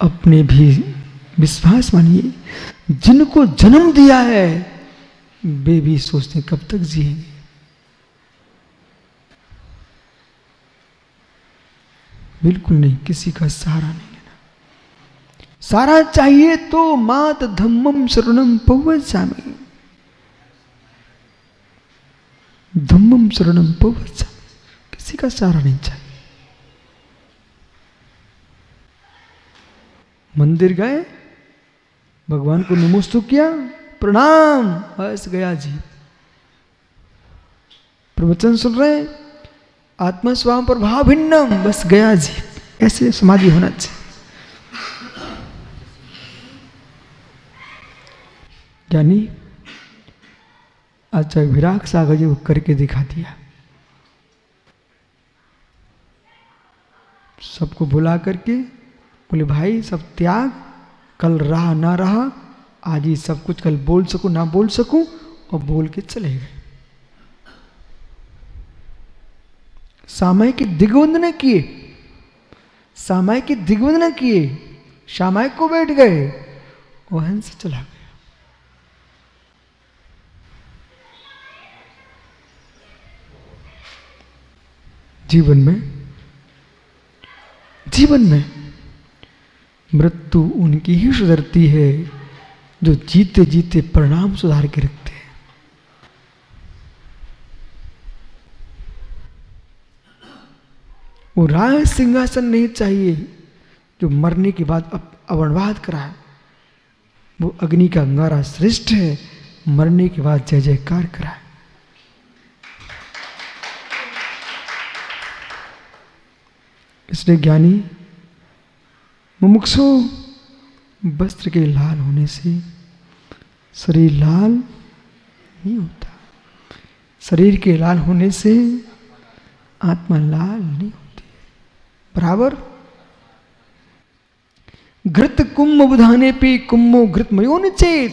अपने भी विश्वास मानिए, जिनको जन्म दिया है वे भी सोचते कब तक जिएंगे। बिल्कुल नहीं, किसी का सहारा नहीं लेना। सहारा चाहिए तो मात धम्मम शरणम पवज्जामि, धम्मम शरणम पवज्जामि, किसी का सहारा नहीं चाहिए। मंदिर गए, भगवान को नमस्कार किया, प्रणाम, बस गया जी। प्रवचन सुन रहे, आत्मा स्वाम पर भाव भिन्नम, बस गया जी। ऐसे समाधि होना चाहिए। यानी आचार्य विराग सागर जी को करके दिखा दिया, सबको बुला करके बोले भाई सब त्याग, कल रहा ना रहा, आज ही सब कुछ, कल बोल सकूं ना बोल सकूं, और बोल के चले गए। सामायिक दिग्वंदना किए, सामायिक दिग्वंदना किए, सामायिक को बैठ गए, वहन से चला गया। जीवन में मृत्यु उनकी ही सुधरती है जो जीते जीते परिणाम सुधार के रखते हैं। वो राज सिंहासन नहीं चाहिए जो मरने के बाद अवर्णवाद कराए। वो अग्नि का अंगारा श्रेष्ठ है, मरने के बाद जय जयकार कराए। इसलिए ज्ञानी मुमुक्षु वस्त्र के लाल होने से शरीर लाल नहीं होता, शरीर के लाल होने से आत्मा लाल नहीं होती है। बराबर घृत कुंभ बुधाने पे कुंभो घृत मयो चेत,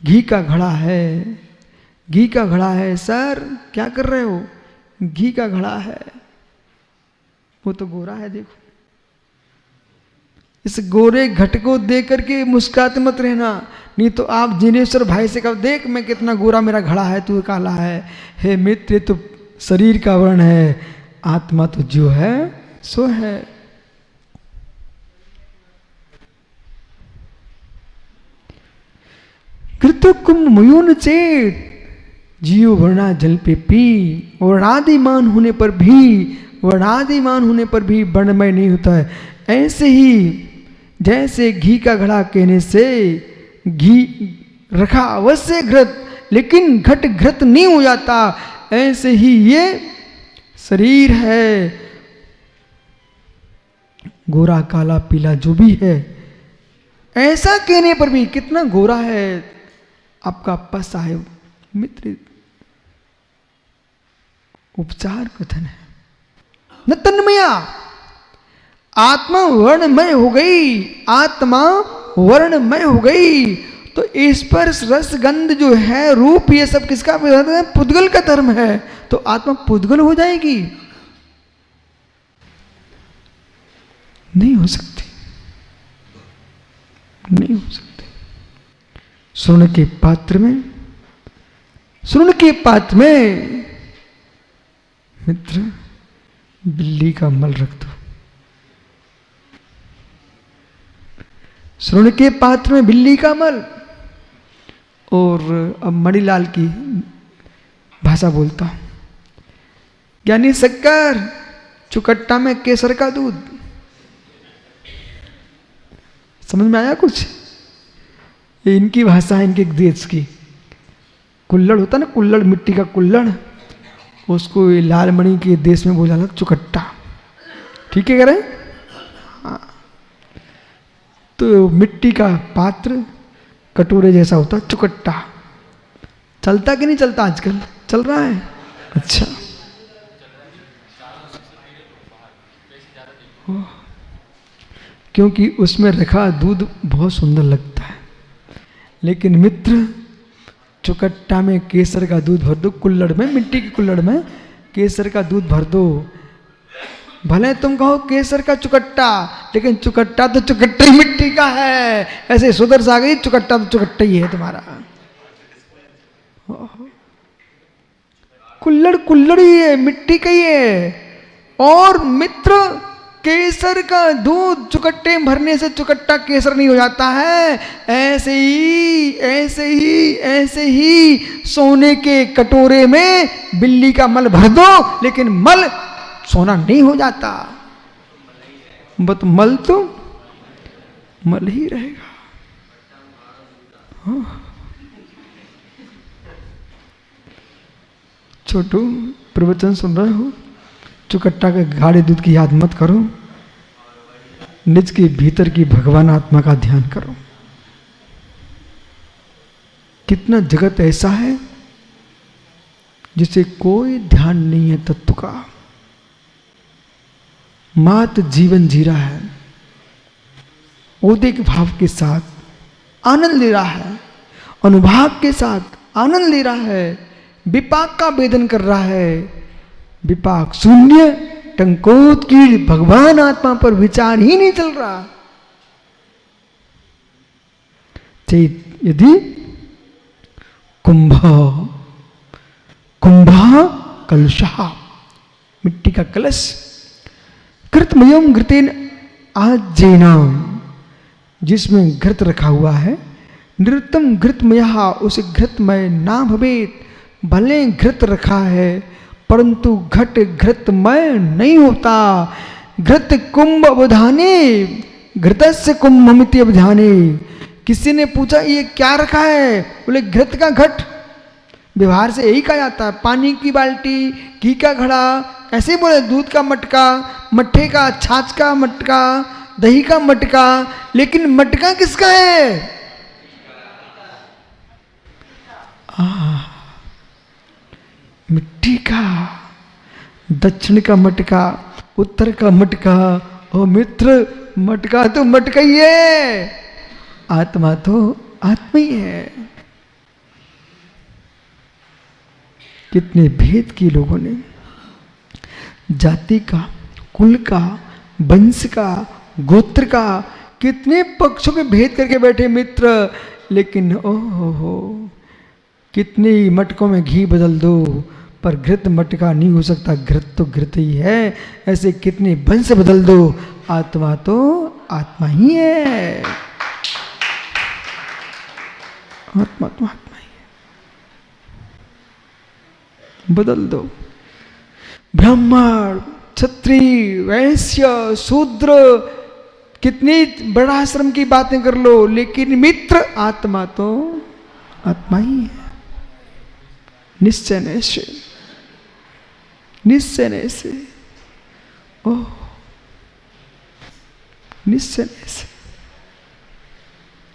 घी का घड़ा है, घी का घड़ा है। सर क्या कर रहे हो? घी का घड़ा है, वो तो गोरा है। देखो इस गोरे घट को देख करके मुस्कुराते मत रहना, नहीं तो आप जिनेश्वर भाई से कहो देख मैं कितना गोरा, मेरा घड़ा है, तू काला है। हे मित्र, तो शरीर का वर्ण है, आत्मा तो जो है सो है। कृत कुंभ मयून चेत, जियो वर्णा जल पे पी, वर्णादिमान होने पर भी, वर्णादिमान होने पर भी वर्णमय नहीं होता है। ऐसे ही जैसे घी का घड़ा कहने से घी रखा अवश्य घृत, लेकिन घट घृत नहीं हो जाता, ऐसे ही ये शरीर है, गोरा काला पीला जो भी है, ऐसा कहने पर भी कितना गोरा है आपका अप्पा साहेब। मित्र उपचार कथन है न तन्मया, आत्मा वर्णमय हो गई, आत्मा वर्णमय हो गई तो स्पर्श रस गंध जो है रूप ये सब किसका है? पुद्गल का धर्म है, तो आत्मा पुद्गल हो जाएगी? नहीं हो सकती, नहीं हो सकती। स्वर्ण के पात्र में, स्वर्ण के पात्र में मित्र बिल्ली का मल रख दो, स्वर्ण के पात्र में बिल्ली का मल। और अब मणिलाल की भाषा बोलता हूं, यानी शक्कर, चुकट्टा में केसर का दूध। समझ में आया कुछ? ये इनकी भाषा है, इनके देश की। कुल्लड़ होता ना, कुल्लड़, मिट्टी का कुल्लड़, उसको लाल मणि के देश में बोला चुकट्टा। ठीक है कह रहे? हाँ। तो मिट्टी का पात्र कटोरे जैसा होता चुकट्टा। चलता कि नहीं चलता? आजकल चल रहा है। अच्छा, क्योंकि उसमें रखा दूध बहुत सुंदर लगता है। लेकिन मित्र चुकट्टा में केसर का दूध भर दो, कुल्लड़ में, मिट्टी की कुल्लड़ में केसर का दूध भर दो, भले तुम कहो केसर का चुकट्टा, लेकिन चुकट्टा तो चुकट्टा ही मिट्टी का है। ऐसे सुधर सा गई, चुकट्टा तो चुकट्टा ही है तुम्हारा। कुल्लड़ कुल्लड़ ही है, मिट्टी का ही है। और मित्र, केसर का दूध चुकट्टे में भरने से चुकट्टा केसर नहीं हो जाता है। ऐसे ही ऐसे ही ऐसे ही सोने के कटोरे में बिल्ली का मल भर दो, लेकिन मल सोना नहीं हो जाता। बट मल तो मल ही रहेगा। छोटू, प्रवचन सुन रहे हो? चुकट्टा के गाढ़े दूध की याद मत करो, निज के भीतर की भगवान आत्मा का ध्यान करो। कितना जगत ऐसा है जिसे कोई ध्यान नहीं है तत्व का, मात्र जीवन जी रहा है, औदिक भाव के साथ आनंद ले रहा है, अनुभाव के साथ आनंद ले रहा है, विपाक का वेदन कर रहा है। विपाक शून्य, टंकोत की भगवान आत्मा पर विचार ही नहीं चल रहा। यदि कुंभ कुंभ कलशः, मिट्टी का कलश, घृतमयम घृतेन आजेना, जिसमें घृत रखा हुआ है, नृतम घृतमयः, उसे घृतमय ना भवेत, भले घृत रखा है परंतु घट घृतमय नहीं होता। घृत कुंभ अवधाने, घृतस्य कुंभमिति अवधाने। किसी ने पूछा ये क्या रखा है? बोले घृत का घट। व्यवहार से यही कहा जाता है, पानी की बाल्टी, घी का घड़ा, ऐसे बोले दूध का मटका, मट्ठे का, छाछ का मटका, दही का मटका, लेकिन मटका किसका है? मिट्टी का। दक्षिण का मटका, उत्तर का मटका, ओ मित्र, मटका तो मटका ही है, आत्मा तो आत्मा ही है। कितने भेद किए लोगों ने, जाति का, कुल का, वंश का, गोत्र का, कितने पक्षों के भेद करके बैठे मित्र। लेकिन ओहो, कितने मटकों में घी बदल दो, पर घृत मटका नहीं हो सकता। घृत तो घृत ही है। ऐसे कितने वंश बदल दो, आत्मा तो आत्मा ही है। आत्मा तो आत्मा ही है, बदल दो। ब्राह्मण, क्षत्रिय, वैश्य, शूद्र, कितनी बड़ा आश्रम की बातें कर लो, लेकिन मित्र आत्मा तो आत्मा ही है। निश्चय निश्चय निश्चय निश्चय, ओह निश्चय निश्चय।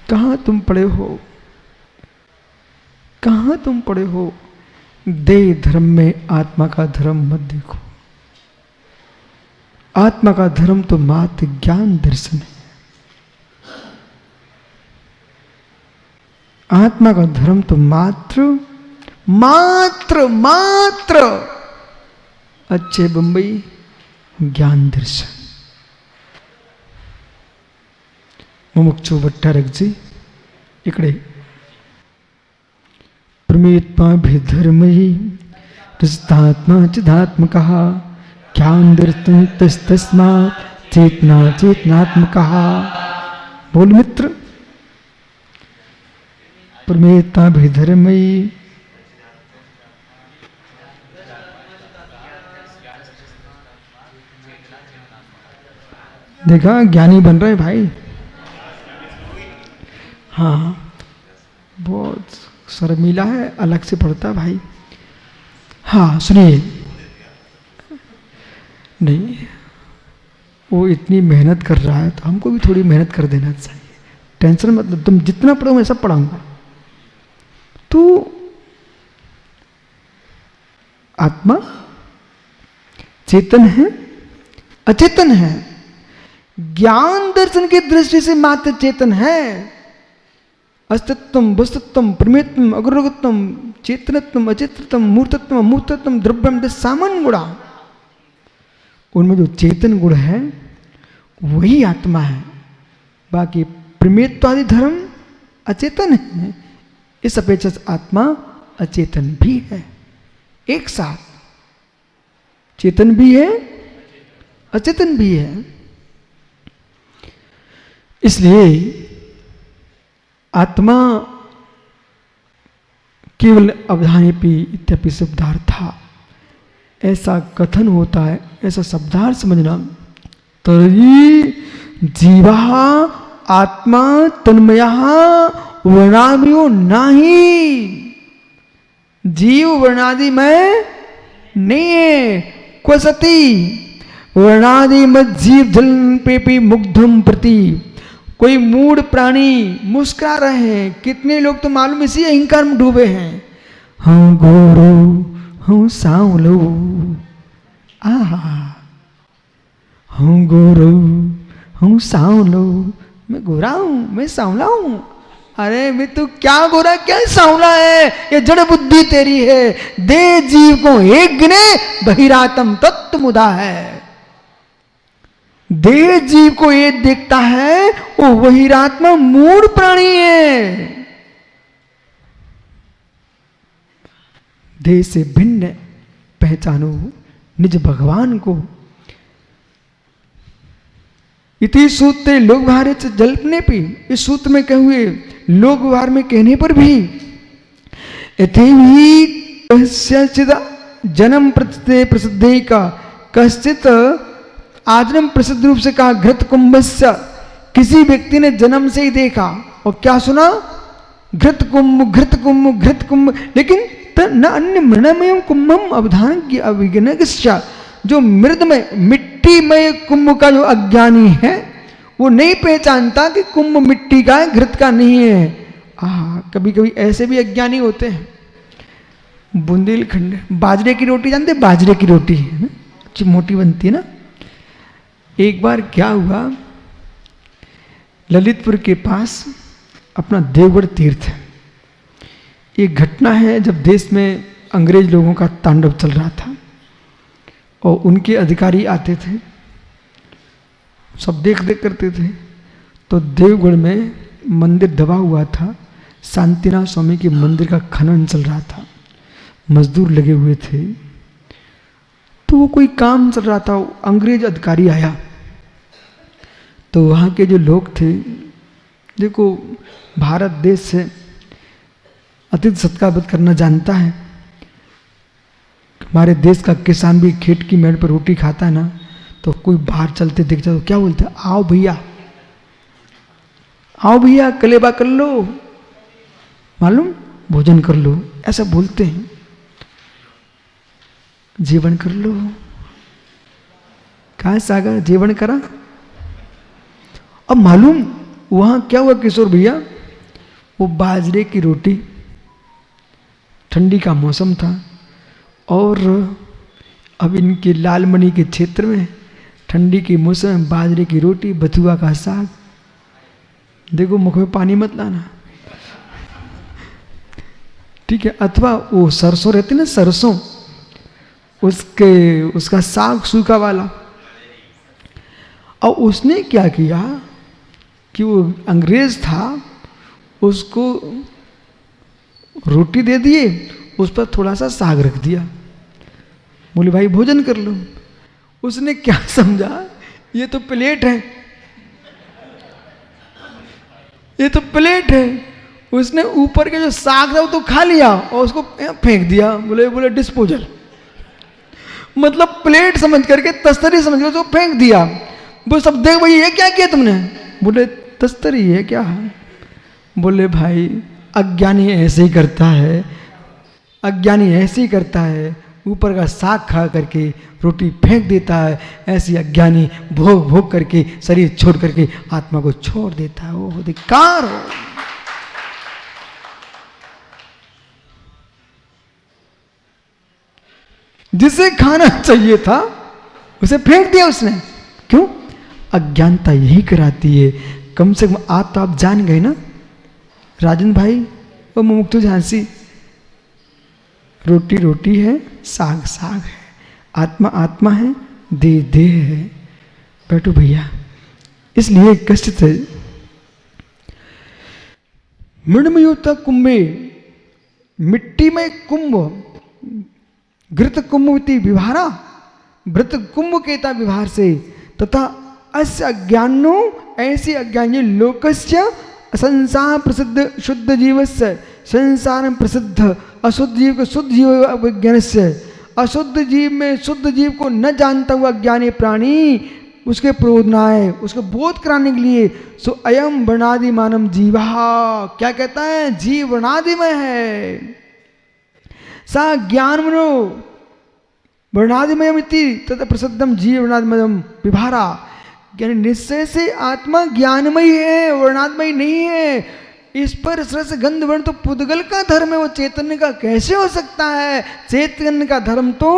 कहाँ तुम पड़े हो, कहाँ तुम पड़े हो? देह धर्म में आत्मा का धर्म मत देखो। आत्मा का धर्म तो मात्र ज्ञान दर्शन है। आत्मा का धर्म तो मात्र मात्र मात्र अच्छे बंबई ज्ञान दर्शन। मुमुक्षु भट्टारकजी इकडे प्रमेत्मा भेधर्मयी रजतात्मा चिदात्मकः ज्ञान दर्शन तस्मात् चेतना चेतनात्मकः। बोल मित्र, प्रमेत्मा भेधर्मयी, देखा ज्ञानी बन रहे भाई। हाँ, बहुत शर्मीला है, अलग से पढ़ता भाई। हाँ सुनिए, नहीं वो इतनी मेहनत कर रहा है तो हमको भी थोड़ी मेहनत कर देना चाहिए। टेंशन मत, तुम जितना पढ़ो मैं सब पढ़ाऊंगा। तो आत्मा चेतन है अचेतन है? ज्ञान दर्शन की दृष्टि से मात्र चेतन है। अस्तित्वम वस्तुत्वम प्रमेयत्वम अग्रगत्वम चेतनत्वम अचेतनत्वम मूर्तत्वम अमूर्तत्वम द्रव्यम सामान्य गुणा। उनमें जो चेतन गुण है वही आत्मा है। बाकी प्रमेयत्वादि धर्म अचेतन है, इस अपेक्षा से आत्मा अचेतन भी है। एक साथ चेतन भी है, अचेतन भी है। इसलिए आत्मा केवल अवधानेपि इत्यपि शब्दार्था, ऐसा कथन होता है, ऐसा शब्दार्थ समझना। तर्हि जीवा आत्मा तन्मया वर्णादियो नाही, जीव वर्णादि में नहीं है। क्व सती वर्णादि मत जीव जलन पेपी मुग्धम प्रति, कोई मूढ़ प्राणी मुस्कुरा रहे हैं। कितने लोग तो मालूम इसी अहंकार में डूबे हैं। हम गोरो हम सांवलो, आहा हम गोरो हम सांवलो, मैं गोरा हूं, मैं सांवला हूं। अरे मैं तो क्या गोरा क्या सांवला है, ये जड़ बुद्धि तेरी है। दे जीव को एक गिने बहिरातम तत्व मुदा है। देह जीव को ये देखता है वो बहिरात्मा मूढ़ प्राणी है। देह से भिन्न पहचानो निज भगवान को। इति सूत्र लोक व्यवहार जल्पने पे, इस सूत्र में कहे हुए लोक व्यवहार में कहने पर भी कश्चित जन्म प्रसिद्धि का, कश्चित आजन्म प्रसिद्ध रूप से कहा घृत कुंभस्य, किसी व्यक्ति ने जन्म से ही देखा और क्या सुना, घृत कुंभ घृत कुंभ घृत कुंभ, लेकिन न अन्य मृणमय कुंभम अवधान की अभिज्ञा, जो मृदमय मिट्टीमय कुंभ का जो अज्ञानी है वो नहीं पहचानता कि कुंभ मिट्टी का है, घृत का नहीं है। कभी कभी ऐसे भी अज्ञानी होते हैं। बुंदेलखंड बाजरे की रोटी जानते, बाजरे की रोटी है ना, मोटी बनती है ना। एक बार क्या हुआ, ललितपुर के पास अपना देवगढ़ तीर्थ है। एक घटना है जब देश में अंग्रेज लोगों का तांडव चल रहा था और उनके अधिकारी आते थे, सब देख देख करते थे। तो देवगढ़ में मंदिर दबा हुआ था, शांतिनाथ स्वामी के मंदिर का खनन चल रहा था, मजदूर लगे हुए थे। तो वो कोई काम चल रहा था, अंग्रेज अधिकारी आया। तो वहाँ के जो लोग थे, देखो भारत देश से अतिथि सत्कार करना जानता है। हमारे देश का किसान भी खेत की मेड़ पर रोटी खाता है ना, तो कोई बाहर चलते दिख जाए तो क्या बोलते हैं, आओ भैया, आओ भैया कलेबा कर लो, मालूम भोजन कर लो, ऐसा बोलते हैं। जीवन कर लो, कहा सागर जीवन करा। अब मालूम वहां क्या हुआ किशोर भैया, वो बाजरे की रोटी, ठंडी का मौसम था और अब इनके लालमणि के क्षेत्र में ठंडी के मौसम में बाजरे की रोटी, बथुआ का साग। देखो मुख में पानी मत लाना, ठीक है। अथवा वो सरसों रहती ना, सरसों, उसका साग सूखा वाला। और उसने क्या किया कि वो अंग्रेज था, उसको रोटी दे दिए, उस पर थोड़ा सा साग रख दिया, बोले भाई भोजन कर लो। उसने क्या समझा, ये तो प्लेट है, ये तो प्लेट है। उसने ऊपर के जो साग था वो तो खा लिया और उसको फेंक दिया, बोले डिस्पोजल, मतलब प्लेट समझ करके, तस्तरी समझ कर उसको फेंक दिया। वो सब देख भाई ये क्या किया तुमने, बोले तस्तरी है क्या। बोले भाई अज्ञानी ऐसे ही करता है, अज्ञानी ऐसे ही करता है, ऊपर का साग खा करके रोटी फेंक देता है। ऐसी अज्ञानी भोग भोग करके शरीर छोड़ करके आत्मा को छोड़ देता है, वो धिक्कार हो। जिसे खाना चाहिए था उसे फेंक दिया उसने, क्यों, अज्ञानता यही कराती है। कम से कम आज तो आप जान गए ना राजन भाई और मुमुक्षु झांसी, रोटी रोटी है, साग साग है, आत्मा आत्मा है, दे है। बैठो भैया। इसलिए कष्ट से मृण्मयुक्त कुंभे, मिट्टी में कुंभ, घृत कुंभवती विभारा, भृत कुंभ केता विभार से, तथा अस्य अज्ञानो, ऐसे अज्ञानी लोकस्य संसार प्रसिद्ध शुद्ध जीवस्य, संसार में प्रसिद्ध अशुद्ध जीव को शुद्ध जीव विज्ञान से, अशुद्ध जीव में शुद्ध जीव को न जानता हुआ अज्ञानी प्राणी उसके प्रोधनाय, उसको बोध कराने के लिए सो अयम वर्णादि मानम जीवा, क्या कहता है? जीव वर्णादिमय है। सा ज्ञान मनो वर्णादिमयम इति तथा प्रसिद्धम जीव वर्णादिमयम विभारा, यानी निश्चय से आत्मा ज्ञानमय है, वर्णात्मय नहीं है। इस पर रस गंध वर्ण तो पुद्गल का धर्म है, वो चैतन्य का कैसे हो सकता है? चैतन्य का धर्म तो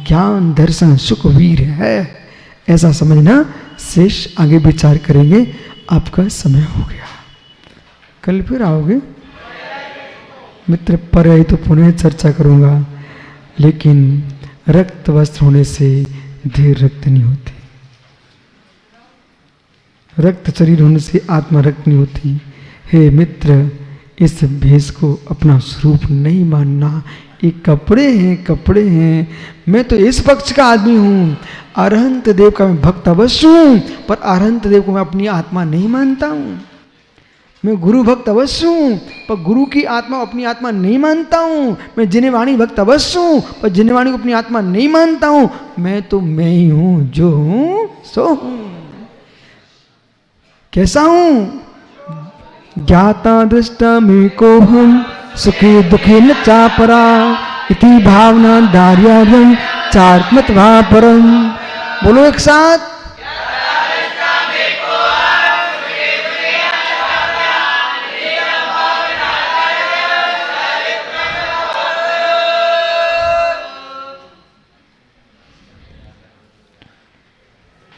ज्ञान दर्शन सुख वीर है, ऐसा समझना। शेष आगे विचार करेंगे। आपका समय हो गया, कल फिर आओगे मित्र। पर आई तो पुनः चर्चा करूंगा, लेकिन रक्त वस्त्र होने से देह रक्त नहीं होती, रक्त शरीर होने से आत्मा रक्त नहीं होती। हे मित्र, इस भेष को अपना स्वरूप नहीं मानना। ये कपड़े हैं, कपड़े हैं। मैं तो इस पक्ष का आदमी हूँ, अरहंत देव का मैं भक्त अवश्य हूँ, पर अरहंत देव को मैं अपनी आत्मा नहीं मानता हूँ। मैं गुरु भक्त अवश्य हूँ, पर गुरु की आत्मा अपनी आत्मा नहीं मानता हूँ। मैं जिनेवाणी भक्त अवश्य हूँ, पर जिनेवाणी को अपनी आत्मा नहीं मानता हूँ। मैं तो मैं ही हूँ, जो हूँ सो हूँ। कैसा हूँ? ज्ञाता दृष्टा में को हम, सुखे दुखे न चापरा, इति भावना दार्यार्यम चार्मत परम। बोलो एक साथ।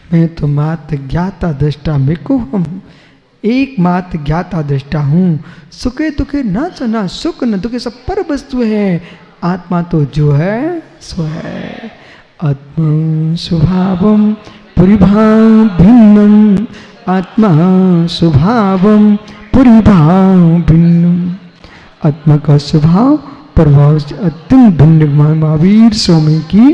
मैं तो मात्र ज्ञाता दृष्टा में को हम, एकमात्र ज्ञाता दृष्टा हूँ। सुखे दुखे न चना, सुख न दुखे सब पर वस्तु है। आत्मा तो जो है सो है। आत्मा स्वभावम परिभाव भिन्नम, आत्मा स्वभावम परिभाव भिन्नम। आत्मा का स्वभाव प्रभाव से अत्यंत भिन्न। महावीर स्वामी की